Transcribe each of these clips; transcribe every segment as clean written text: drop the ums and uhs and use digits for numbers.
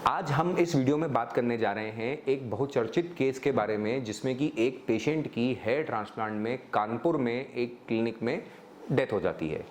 आज हम इस वीडियो में बात करने जा रहे हैं एक बहुत चर्चित केस के बारे में, जिसमें कि एक पेशेंट की हेयर ट्रांसप्लांट में कानपुर में एक क्लिनिक में डेथ हो जाती है।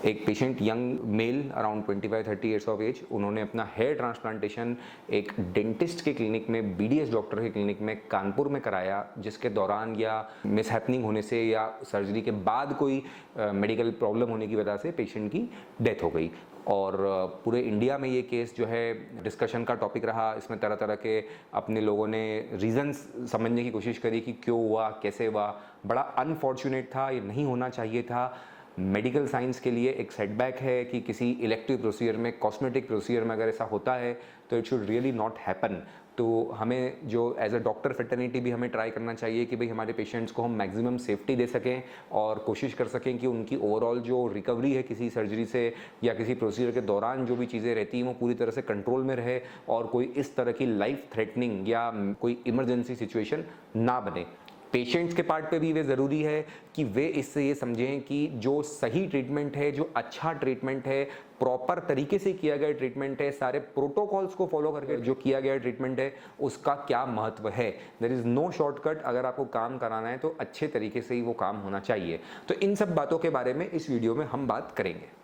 एक patient young male around 25-30 years of age, उन्होंने अपना हेयर ट्रांसप्लांटेशन एक डेंटिस्ट के क्लिनिक में, बीडीएस डॉक्टर के क्लिनिक में कानपुर में कराया, जिसके दौरान या मिसहैपनिंग होने से या सर्जरी के बाद कोई मेडिकल प्रॉब्लम होने की वजह से पेशेंट की डेथ हो गई। और पूरे इंडिया में ये केस जो है डिस्कशन का टॉपिक रहा। इसमें तरह तरह के अपने लोगों ने रीजंस समझने की कोशिश करी कि क्यों हुआ, कैसे हुआ। बड़ा अनफॉर्चुनेट था, ये नहीं होना चाहिए था। मेडिकल साइंस के लिए एक सेटबैक है कि किसी इलेक्टिव प्रोसीजर में, कॉस्मेटिक प्रोसीजर में अगर ऐसा होता है तो it should really not happen. तो हमें जो एज अ डॉक्टर फ्रेटर्निटी भी हमें ट्राई करना चाहिए कि भाई हमारे पेशेंट्स को हम मैक्सिमम सेफ्टी दे सकें और कोशिश कर सकें कि उनकी ओवरऑल जो रिकवरी है किसी सर्जरी से या किसी प्रोसीजर के दौरान जो भी चीज़ें रहती हैं वो पूरी तरह से कंट्रोल में रहे और कोई इस तरह की लाइफ थ्रेटनिंग या कोई इमरजेंसी सिचुएशन ना बने। पेशेंट्स के पार्ट पे भी वे ज़रूरी है कि वे इससे ये समझें कि जो सही ट्रीटमेंट है, जो अच्छा ट्रीटमेंट है, प्रॉपर तरीके से किया गया ट्रीटमेंट है, सारे प्रोटोकॉल्स को फॉलो करके जो किया गया ट्रीटमेंट है उसका क्या महत्व है। There is no shortcut. अगर आपको काम कराना है तो अच्छे तरीके से ही वो काम होना चाहिए। तो इन सब बातों के बारे में इस वीडियो में हम बात करेंगे।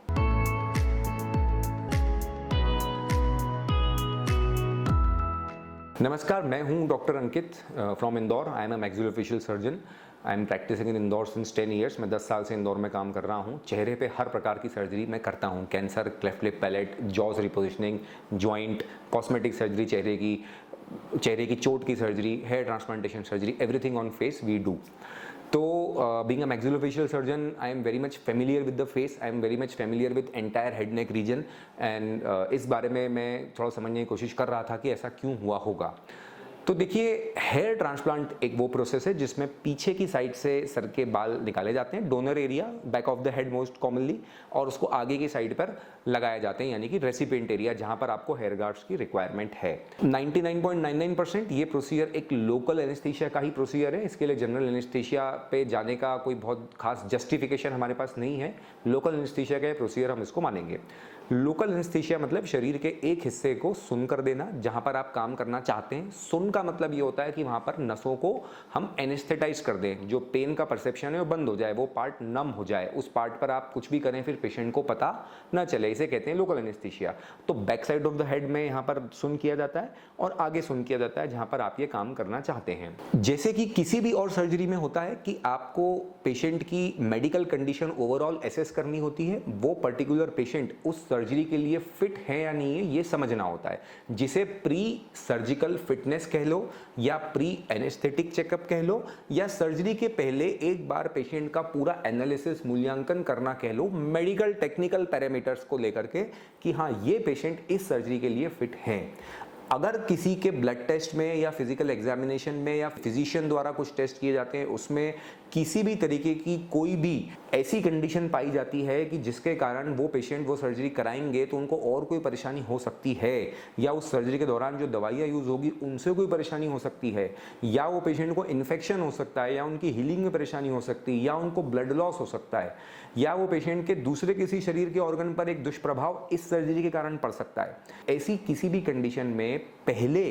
नमस्कार, मैं हूं doctor Ankit from Indore. I am a maxillofacial surgeon. I am practising in Indore since 10 years. मैं 10 साल से इंदौर में काम कर रहा हूं। चेहरे पे हर प्रकार की सर्जरी मैं करता हूं। Cancer, cleft lip palate, jaws repositioning, joint, cosmetic surgery, चेहरे की चोट की surgery, hair transplantation surgery, everything on face we do. तो being a maxillofacial surgeon, I am very much familiar with the face. I am very much familiar with entire head neck region and इस बारे में मैं थोड़ा समझने की कोशिश कर रहा था कि ऐसा क्यों हुआ होगा। तो देखिए, हेयर ट्रांसप्लांट एक वो प्रोसेस है जिसमें पीछे की साइड से सर के बाल निकाले जाते हैं, donor area, back of the head most commonly, और उसको आगे की साइड पर लगाए जाते हैं, यानी कि रेसिपिएंट एरिया जहां पर आपको हेयर गार्ड्स की रिक्वायरमेंट है। 99.99% ये प्रोसीजर एक लोकल एनेस्थीसिया का ही प्रोसीजर है। इसके लिए जनरल एनेस्थीसिया पे जाने का कोई बहुत खास जस्टिफिकेशन हमारे पास नहीं है। लोकल एनेस्थीसिया का प्रोसीजर हम इसको मानेंगे। लोकल एनेस्थीसिया मतलब शरीर के एक हिस्से को सुन कर देना जहां पर आप काम करना चाहते हैं। सुन का मतलब ये होता है कि वहां पर नसों को हम एनेस्थेटाइज कर दें, जो पेन का परसेप्शन है वो बंद हो जाए, वो पार्ट नम हो जाए, उस पार्ट पर आप कुछ भी करें फिर पेशेंट को पता ना चले। इसे कहते हैं लोकल एनेस्थीसिया। तो back side of the head में यहाँ पर सुन किया जाता है और आगे सुन किया जाता है जहां पर आप ये काम करना चाहते हैं। जैसे कि किसी भी और सर्जरी में होता है कि आपको पेशेंट की मेडिकल कंडीशन ओवरऑल एसेस करनी होती है। वो पर्टिकुलर पेशेंट उस सर्जरी के लिए फिट है या नहीं है ये समझना होता है, जिसे प्री सर्जिकल फिटनेस कह लो या प्री एनेस्थेटिक चेकअप कह लो या सर्जरी के पहले एक बार पेशेंट का पूरा एनालिसिस, मूल्यांकन करना कह लो, मेडिकल टेक्निकल पैरामीटर्स को लेकर के कि हाँ ये पेशेंट इस सर्जरी के लिए फिट है। अगर किसी के ब्लड टेस्ट में या फिजिकल एग्जामिनेशन में या फिजिशियन द्वारा कुछ टेस्ट किए जाते हैं, उसमें किसी भी तरीके की कोई भी ऐसी कंडीशन पाई जाती है कि जिसके कारण वो पेशेंट वो सर्जरी कराएंगे तो उनको और कोई परेशानी हो सकती है, या उस सर्जरी के दौरान जो दवाइयाँ यूज़ होगी उनसे कोई परेशानी हो सकती है, या वो पेशेंट को इन्फेक्शन हो सकता है, या उनकी हीलिंग में परेशानी हो सकती है, या उनको ब्लड लॉस हो सकता है, या वो पेशेंट के दूसरे किसी शरीर के ऑर्गन पर एक दुष्प्रभाव इस सर्जरी के कारण पड़ सकता है। ऐसी किसी भी कंडीशन में पहले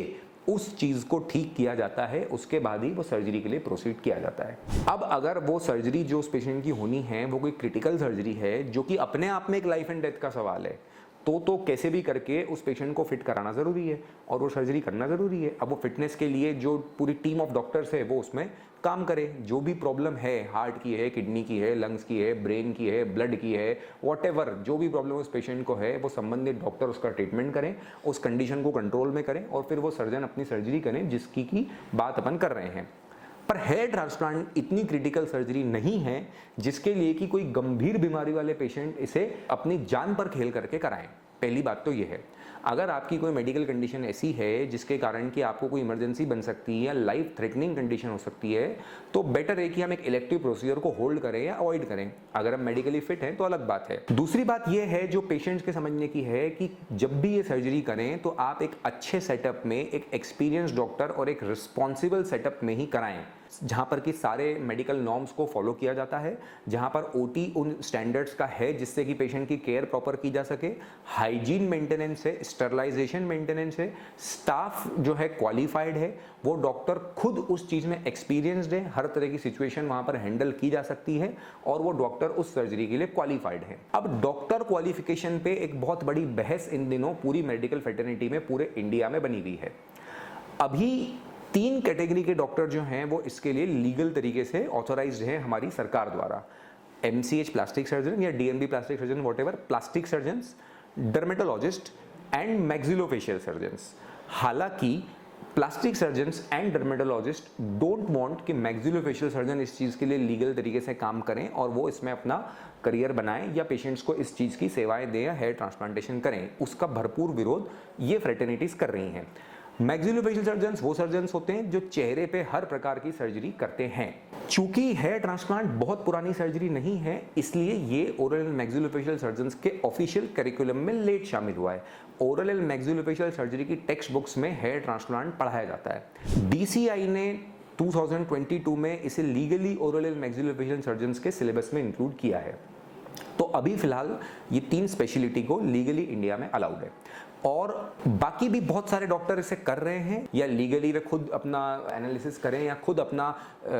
उस चीज को ठीक किया जाता है, उसके बाद ही वो सर्जरी के लिए प्रोसीड किया जाता है। अब अगर वो सर्जरी जो उस पेशेंट की होनी है वो कोई क्रिटिकल सर्जरी है जो कि अपने आप में एक लाइफ एंड डेथ का सवाल है, तो कैसे भी करके उस पेशेंट को फिट कराना ज़रूरी है और वो सर्जरी करना ज़रूरी है। अब वो फिटनेस के लिए जो पूरी टीम ऑफ डॉक्टर्स है वो उसमें काम करे। जो भी प्रॉब्लम है, हार्ट की है, किडनी की है, लंग्स की है, ब्रेन की है, ब्लड की है, वॉटेवर जो भी प्रॉब्लम उस पेशेंट को है, वो संबंधित डॉक्टर उसका ट्रीटमेंट करें, उस कंडीशन को कंट्रोल में करें और फिर वो सर्जन अपनी सर्जरी करें जिसकी की बात अपन कर रहे हैं। पर हेयर ट्रांसप्लांट इतनी क्रिटिकल सर्जरी नहीं है जिसके लिए कि कोई गंभीर बीमारी वाले पेशेंट इसे अपनी जान पर खेल करके कराएं। पहली बात तो ये है। अगर आपकी कोई मेडिकल कंडीशन ऐसी है जिसके कारण कि आपको कोई इमरजेंसी बन सकती है या लाइफ थ्रेटनिंग कंडीशन हो सकती है, तो बेटर है कि हम एक इलेक्टिव प्रोसीजर को होल्ड करें या अवॉइड करें। अगर हम मेडिकली फिट हैं तो अलग बात है। दूसरी बात यह है जो पेशेंट्स के समझने की है कि जब भी ये सर्जरी करें तो आप एक अच्छे सेटअप में, एक एक्सपीरियंस डॉक्टर और एक रिस्पॉन्सिबल सेटअप में ही कराएं। जहाँ पर कि सारे मेडिकल नॉर्म्स को फॉलो किया जाता है, जहाँ पर ओटी उन स्टैंडर्ड्स का है जिससे कि पेशेंट की केयर प्रॉपर की जा सके, हाइजीन मेंटेनेंस है, स्टरलाइजेशन मेंटेनेंस है, स्टाफ जो है क्वालिफाइड है, वो डॉक्टर खुद उस चीज़ में एक्सपीरियंस्ड है, हर तरह की सिचुएशन वहाँ पर हैंडल की जा सकती है और वो डॉक्टर उस सर्जरी के लिए क्वालिफाइड है। अब डॉक्टर क्वालिफिकेशन पे एक बहुत बड़ी बहस इन दिनों पूरी मेडिकल फ्रेटर्निटी में पूरे इंडिया में बनी हुई है। अभी 3 कैटेगरी के डॉक्टर जो हैं वो इसके लिए लीगल तरीके से ऑथोराइज्ड हैं हमारी सरकार द्वारा, MCH प्लास्टिक सर्जन या DMB plastic surgeon, whatever, plastic surgeons, dermatologist and maxillofacial surgeons. हालांकि plastic surgeons and dermatologist don't want कि मैक्सिलोफेशियल सर्जन इस चीज़ के लिए लीगल तरीके से काम करें और वो इसमें अपना करियर बनाएं या पेशेंट्स को इस चीज़ की सेवाएं दें या हेयर ट्रांसप्लांटेशन करें। उसका भरपूर विरोध ये फ्रेटर्निटीज कर रही हैं। मैक्सिलोफेशियल सर्जन्स वो सर्जन्स होते हैं जो चेहरे पे हर प्रकार की सर्जरी करते हैं। चूंकि हेयर ट्रांसप्लांट बहुत पुरानी सर्जरी नहीं है, इसलिए ये ओरल एंड मैक्सिलोफेशियल सर्जन्स के ऑफिशियल करिकुलम में लेट शामिल हुआ है। ओरल एंड मैक्सिलोफेशियल सर्जरी की टेक्स्ट बुक्स में हेयर ट्रांसप्लांट पढ़ाया जाता है। DCI ने 2022 में इसे legally oral and maxillofacial surgeons के सिलेबस में इंक्लूड किया है। तो अभी फिलहाल ये 3 स्पेशलिटी को लीगली इंडिया में अलाउड है और बाकी भी बहुत सारे डॉक्टर इसे कर रहे हैं, या लीगली वे खुद अपना एनालिसिस करें या खुद अपना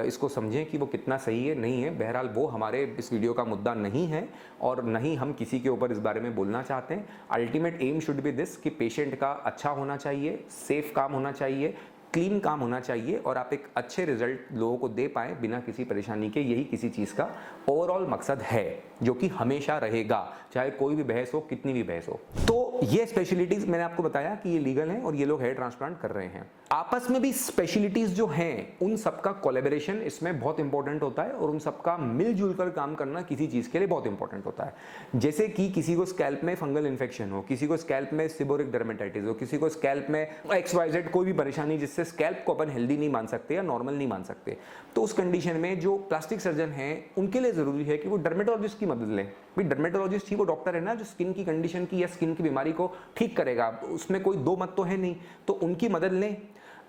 इसको समझें कि वो कितना सही है नहीं है। बहरहाल वो हमारे इस वीडियो का मुद्दा नहीं है और नहीं हम किसी के ऊपर इस बारे में बोलना चाहते हैं। Ultimate aim should be this कि पेशेंट का अच्छा होना चाहिए, सेफ काम होना चाहिए, क्लीन काम होना चाहिए और आप एक अच्छे रिजल्ट लोगों को दे पाएं बिना किसी परेशानी के। यही किसी चीज़ का ओवरऑल मकसद है जो कि हमेशा रहेगा, चाहे कोई भी बहस हो, कितनी भी बहस हो। तो ये स्पेशलिटीज मैंने आपको बताया कि ये लीगल हैं और ये लोग हेयर ट्रांसप्लांट कर रहे हैं। आपस में भी स्पेशलिटीज जो हैं उन सबका कोलैबोरेशन इसमें बहुत इंपॉर्टेंट होता है और उन सबका मिलजुल कर काम करना किसी चीज़ के लिए बहुत इंपॉर्टेंट होता है। जैसे कि किसी को स्कैल्प में फंगल इन्फेक्शन हो, किसी को स्कैल्प में सिबोरिक डर्मेटाइटिस हो, किसी को स्कैल्प में XYZ कोई भी परेशानी जिससे स्कैल्प को अपन हेल्दी नहीं मान सकते या नॉर्मल नहीं मान सकते, तो उस कंडीशन में जो प्लास्टिक सर्जन हैं उनके लिए जरूरी है कि वो डर्मेटोलॉजिस्ट की मदद लें। भाई डर्मेटोलॉजिस्ट ही वो डॉक्टर है ना जो स्किन की कंडीशन की या स्किन की बीमारी को ठीक करेगा, उसमें कोई दो मत तो है नहीं, तो उनकी मदद लें।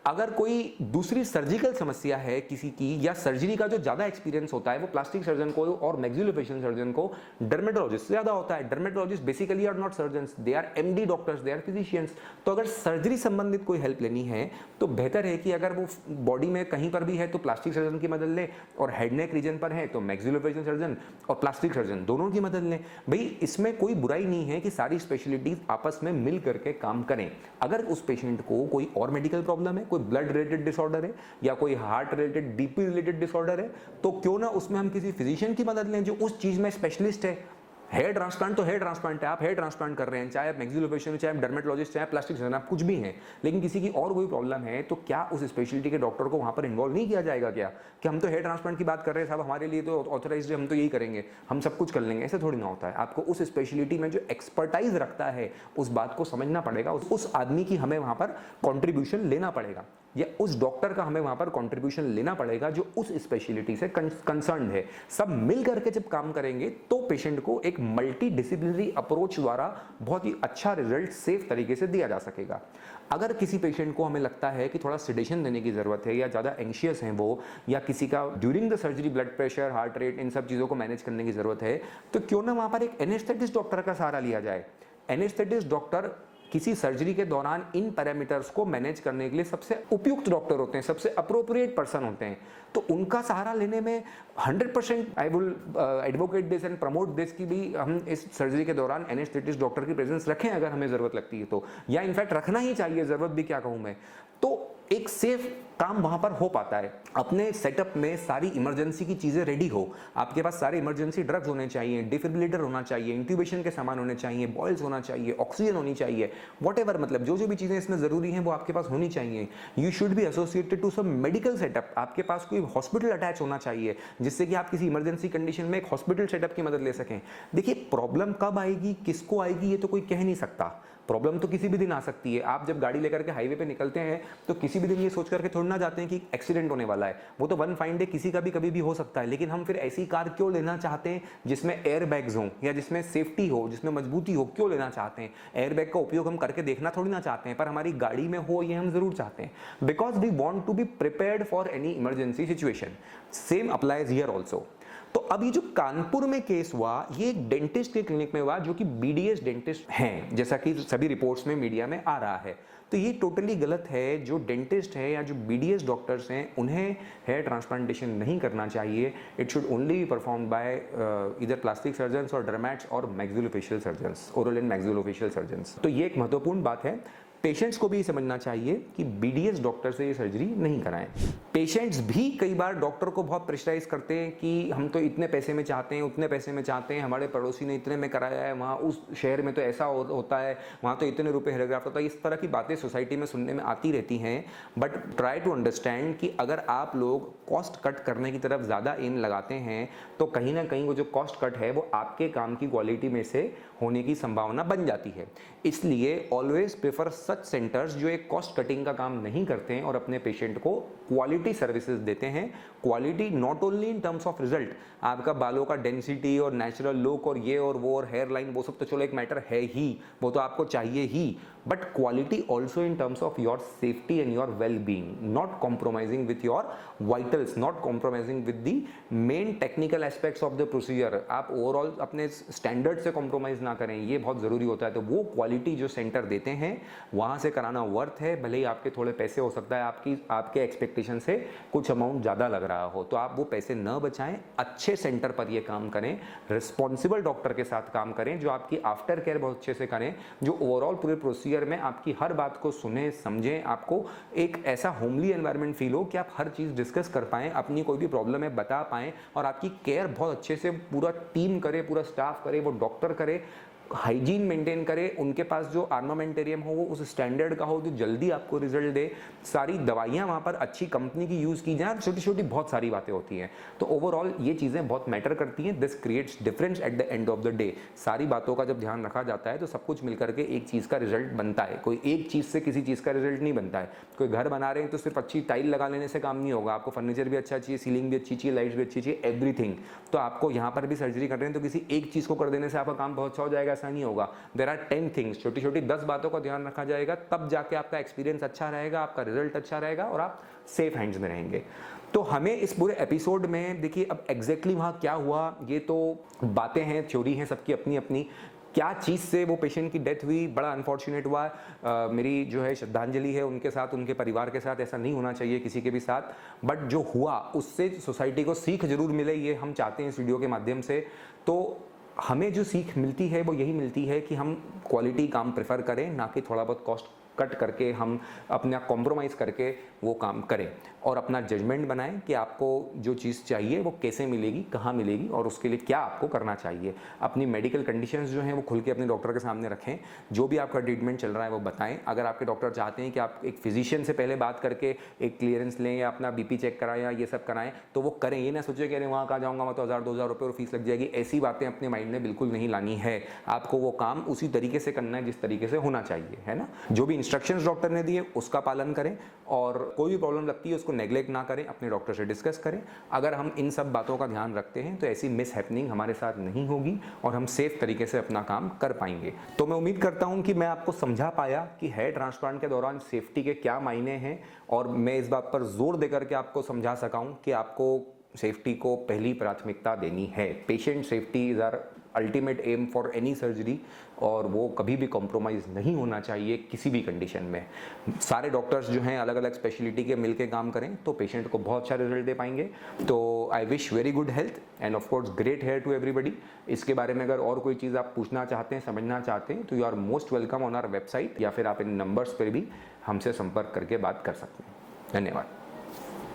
अगर कोई दूसरी सर्जिकल समस्या है किसी की या सर्जरी का जो ज़्यादा एक्सपीरियंस होता है वो प्लास्टिक सर्जन को और मैक्सिलोफेशियल सर्जन को डर्मेटोलॉजिस्ट से ज़्यादा होता है। Dermatologist basically are not surgeons, they are MD doctors, they are physicians. तो अगर सर्जरी संबंधित कोई हेल्प लेनी है तो बेहतर है कि अगर वो बॉडी में कहीं पर भी है तो प्लास्टिक सर्जन की मदद ले, और हेड नेक रीजन पर है तो मैक्सिलोफेशियल सर्जन और प्लास्टिक सर्जन दोनों की मदद लें। भाई इसमें कोई बुराई नहीं है कि सारी स्पेशलिटीज आपस में मिल करके काम करें। अगर उस पेशेंट को कोई और मेडिकल प्रॉब्लम है, कोई ब्लड रिलेटेड डिसऑर्डर है या कोई heart related BP related disorder है, तो क्यों ना उसमें हम किसी फिजिशियन की मदद लें जो उस चीज में स्पेशलिस्ट है। हेयर ट्रांसप्लांट तो हेयर ट्रांसप्लांट है, आप हेयर ट्रांसप्लांट कर रहे हैं, चाहे आप मैक्सिलोफेशियल, चाहे आप डर्मेटोलॉजिस्ट, चाहे प्लास्टिक सर्जन, आप कुछ भी हैं, लेकिन किसी की और कोई प्रॉब्लम है तो क्या उस स्पेशलिटी के डॉक्टर को वहां पर इन्वॉल्व नहीं किया जाएगा क्या कि हम तो हेयर ट्रांसप्लांट की बात कर रहे हैं साहब, हमारे लिए तो ऑथराइज्ड है, हम तो यही करेंगे, हम सब कुछ कर लेंगे। ऐसा थोड़ी ना होता है। आपको उस स्पेशलिटी में जो एक्सपर्टाइज रखता है उस बात को समझना पड़ेगा, उस आदमी की हमें वहां पर कॉन्ट्रीब्यूशन लेना पड़ेगा या उस डॉक्टर का हमें वहां पर कंट्रीब्यूशन लेना पड़ेगा जो उस स्पेशलिटी से कंसर्न है। सब मिल करके जब काम करेंगे तो पेशेंट को एक मल्टी डिसिप्लिनरी अप्रोच द्वारा बहुत ही अच्छा रिजल्ट सेफ तरीके से दिया जा सकेगा। अगर किसी पेशेंट को हमें लगता है कि थोड़ा सेडेशन देने की जरूरत है या ज़्यादा एंशियस हैं वो, या किसी का during the surgery blood pressure, heart rate, इन सब चीज़ों को मैनेज करने की जरूरत है, तो क्यों ना वहाँ पर एक एनेस्थेटिस्ट डॉक्टर का सहारा लिया जाए। एनेस्थेटिस्ट डॉक्टर किसी सर्जरी के दौरान इन पैरामीटर्स को मैनेज करने के लिए सबसे उपयुक्त डॉक्टर होते हैं, सबसे अप्रोप्रिएट पर्सन होते हैं। तो उनका सहारा लेने में 100% I will advocate this and promote this कि भी हम इस सर्जरी के दौरान एनेस्थेटिस्ट डॉक्टर की प्रेजेंस रखें अगर हमें ज़रूरत लगती है तो, या इनफैक्ट रखना ही चाहिए, ज़रूरत भी क्या कहूँ मैं। तो एक सेफ काम वहां पर हो पाता है। अपने सेटअप में सारी इमरजेंसी की चीजें रेडी हो, आपके पास सारे इमरजेंसी ड्रग्स होने चाहिए, डिफिब्रिलेटर होना चाहिए, इंट्यूबेशन के सामान होने चाहिए, बॉयल्स होना चाहिए, ऑक्सीजन होनी चाहिए, व्हाटएवर, मतलब जो जो भी चीजें इसमें जरूरी हैं वो आपके पास होनी चाहिए। You should be associated to some medical setup, आपके पास कोई हॉस्पिटल अटैच होना चाहिए जिससे कि आप किसी इमरजेंसी कंडीशन में एक हॉस्पिटल सेटअप की मदद ले सकें। देखिए प्रॉब्लम कब आएगी, किसको आएगी, ये तो कोई कह नहीं सकता। प्रॉब्लम तो किसी भी दिन आ सकती है। आप जब गाड़ी लेकर के हाईवे पे निकलते हैं तो किसी भी दिन ये सोच करके थोड़ी ना जाते हैं कि एक्सीडेंट होने वाला है, वो तो वन फाइन डे किसी का भी कभी भी हो सकता है। लेकिन हम फिर ऐसी कार क्यों लेना चाहते हैं जिसमें एयर बैग्स हों या जिसमें सेफ्टी हो, जिसमें मजबूती हो, क्यों लेना चाहते हैं? एयर बैग का उपयोग हम करके देखना थोड़ी ना चाहते हैं, पर हमारी गाड़ी में हो ये हम जरूर चाहते हैं, because we want to be prepared for any emergency situation. Same applies here also. तो अब ये जो कानपुर में केस हुआ, ये एक डेंटिस्ट के क्लिनिक में हुआ जो कि बीडीएस डेंटिस्ट हैं, जैसा कि सभी रिपोर्ट्स में मीडिया में आ रहा है। तो ये टोटली गलत है। जो डेंटिस्ट है या जो बीडीएस डॉक्टर्स हैं उन्हें हेयर ट्रांसप्लांटेशन नहीं करना चाहिए। It should only be performed by इधर प्लास्टिक सर्जन्स और डर्मैट्स और maxillofacial surgeons, oral and maxillofacial surgeons. तो ये एक महत्वपूर्ण बात है। पेशेंट्स को भी समझना चाहिए कि बीडीएस डॉक्टर से ये सर्जरी नहीं कराएं। पेशेंट्स भी कई बार डॉक्टर को बहुत प्रेशराइज करते हैं कि हम तो इतने पैसे में चाहते हैं, उतने पैसे में चाहते हैं, हमारे पड़ोसी ने इतने में कराया है, वहाँ उस शहर में तो ऐसा होता है, वहाँ तो इतने रुपए हेयरग्राफ्ट होता है। इस तरह की बातें सोसाइटी में सुनने में आती रहती हैं। बट ट्राई टू अंडरस्टैंड कि अगर आप लोग कॉस्ट कट करने की तरफ ज़्यादा एम लगाते हैं तो कहीं ना कहीं वो जो कॉस्ट कट है वो आपके काम की क्वालिटी में से होने की संभावना बन जाती है। इसलिए ऑलवेज प्रेफर सच सेंटर्स जो एक कॉस्ट कटिंग का काम नहीं करते हैं और अपने पेशेंट को क्वालिटी सर्विसेज देते हैं। Quality not only in terms of result, आपका बालों का डेंसिटी और नेचुरल लुक और ये और वो और हेयर लाइन, वो सब तो चलो एक मैटर है ही, वो तो आपको चाहिए ही, but quality also in terms of your safety and your well being, not compromising with your vitals, not compromising with the main technical aspects of the procedure. आप ओवरऑल अपने स्टैंडर्ड से कॉम्प्रोमाइज ना करें, ये बहुत ज़रूरी होता है। तो वो क्वालिटी जो सेंटर देते हैं वहाँ से कराना वर्थ है, भले ही आपके थोड़े पैसे हो सकता है आपके एक्सपेक्टेशन से कुछ अमाउंट ज़्यादा लग रहा हो, तो आप वो पैसे न बचाएं, अच्छे सेंटर पर ये काम करें, रिस्पॉन्सिबल डॉक्टर के साथ काम करें जो आपकी आफ्टर केयर बहुत अच्छे से करें, जो ओवरऑल पूरे प्रोसीजर में आपकी हर बात को सुने समझें, आपको एक ऐसा होमली एनवायरनमेंट फील हो कि आप हर चीज़ डिस्कस कर पाएं, अपनी कोई भी प्रॉब्लम है बता पाएं, और आपकी केयर बहुत अच्छे से पूरा टीम करे, पूरा स्टाफ करे, वो डॉक्टर करे, हाइजीन मेंटेन करे, उनके पास जो आर्मामेंटेरियम हो वो उस स्टैंडर्ड का हो जो जल्दी आपको रिजल्ट दे, सारी दवाइयाँ वहाँ पर अच्छी कंपनी की यूज़ की जाए, छोटी छोटी बहुत सारी बातें होती हैं। तो ओवरऑल ये चीज़ें बहुत मैटर करती हैं। This creates difference at the end of the day. सारी बातों का जब ध्यान रखा जाता है तो सब कुछ मिलकर के एक चीज़ का रिजल्ट बनता है। कोई एक चीज़ से किसी चीज़ का रिजल्ट नहीं बनता है। कोई घर बना रहे हैं तो सिर्फ अच्छी टाइल लगा लेने से काम नहीं होगा, आपको फर्नीचर भी अच्छा चाहिए, सीलिंग भी अच्छी चाहिए, लाइट्स भी अच्छी चाहिए, एवरीथिंग। तो आपको यहाँ पर भी सर्जरी कर रहे हैं तो किसी एक चीज़ को कर देने से आपका काम बहुत अच्छा हो जाएगा, ऐसा नहीं होगा। देयर आर 10 थिंग्स, छोटी छोटी 10 बातों का ध्यान रखा जाएगा, तब जाके आपका एक्सपीरियंस अच्छा रहेगा, आपका रिजल्ट अच्छा रहेगा और आप सेफ हैंड्स में रहेंगे। तो हमें इस पूरे एपिसोड में देखिए अब एग्जैक्टली वहाँ क्या हुआ ये तो बातें हैं, थ्योरी हैं सबकी अपनी अपनी। क्या चीज़ से वो पेशेंट की डेथ हुई, बड़ा अनफॉर्चुनेट हुआ। मेरी जो है श्रद्धांजलि है उनके साथ, उनके परिवार के साथ। ऐसा नहीं होना चाहिए किसी के भी साथ, बट जो हुआ उससे सोसाइटी को सीख जरूर मिले, ये हम चाहते हैं इस वीडियो के माध्यम से। तो हमें जो सीख मिलती है वो यही मिलती है कि हम क्वालिटी काम प्रेफर करें, ना कि थोड़ा बहुत कॉस्ट कट करके हम अपना कॉम्प्रोमाइज़ करके वो काम करें, और अपना जजमेंट बनाएं कि आपको जो चीज़ चाहिए वो कैसे मिलेगी, कहाँ मिलेगी और उसके लिए क्या आपको करना चाहिए। अपनी मेडिकल कंडीशंस जो हैं वो खुल के अपने डॉक्टर के सामने रखें, जो भी आपका ट्रीटमेंट चल रहा है वो बताएं। अगर आपके डॉक्टर चाहते हैं कि आप एक फिजिशियन से पहले बात करके एक क्लियरेंस लें या अपना बीपी चेक कराएं या ये सब कराएं तो वो करें। ये ना सोचे कि अरे वहाँ कहाँ जाऊँगा मैं तो 1000-2000 रुपये और फीस लग जाएगी, ऐसी बातें अपने माइंड में बिल्कुल नहीं लानी है। आपको वो काम उसी तरीके से करना है जिस तरीके से होना चाहिए, है ना। जो भी इंस्ट्रक्शंस डॉक्टर ने दिए उसका पालन करें, और कोई भी प्रॉब्लम लगती है उसको नेग्लेक्ट ना करें, अपने डॉक्टर से डिस्कस करें। अगर हम इन सब बातों का ध्यान रखते हैं तो ऐसी मिस हैपनिंग हमारे साथ नहीं होगी और हम सेफ तरीके से अपना काम कर पाएंगे। तो मैं उम्मीद करता हूं कि मैं आपको समझा पाया कि हेयर ट्रांसप्लांट के दौरान सेफ्टी के क्या मायने हैं, और मैं इस बात पर जोर देकर के आपको समझा सका हूं कि आपको सेफ्टी को पहली प्राथमिकता देनी है। Patient safety is our ultimate aim for any surgery, और वो कभी भी कॉम्प्रोमाइज़ नहीं होना चाहिए किसी भी कंडीशन में। सारे डॉक्टर्स जो हैं अलग अलग स्पेशलिटी के मिलके काम करें तो पेशेंट को बहुत अच्छा रिजल्ट दे पाएंगे। तो I wish very good health and of course great hair to everybody. इसके बारे में अगर और कोई चीज़ आप पूछना चाहते हैं, समझना चाहते हैं, तो you are most welcome on our website, या फिर आप इन नंबर्स पर भी हमसे संपर्क करके बात कर सकते हैं। धन्यवाद।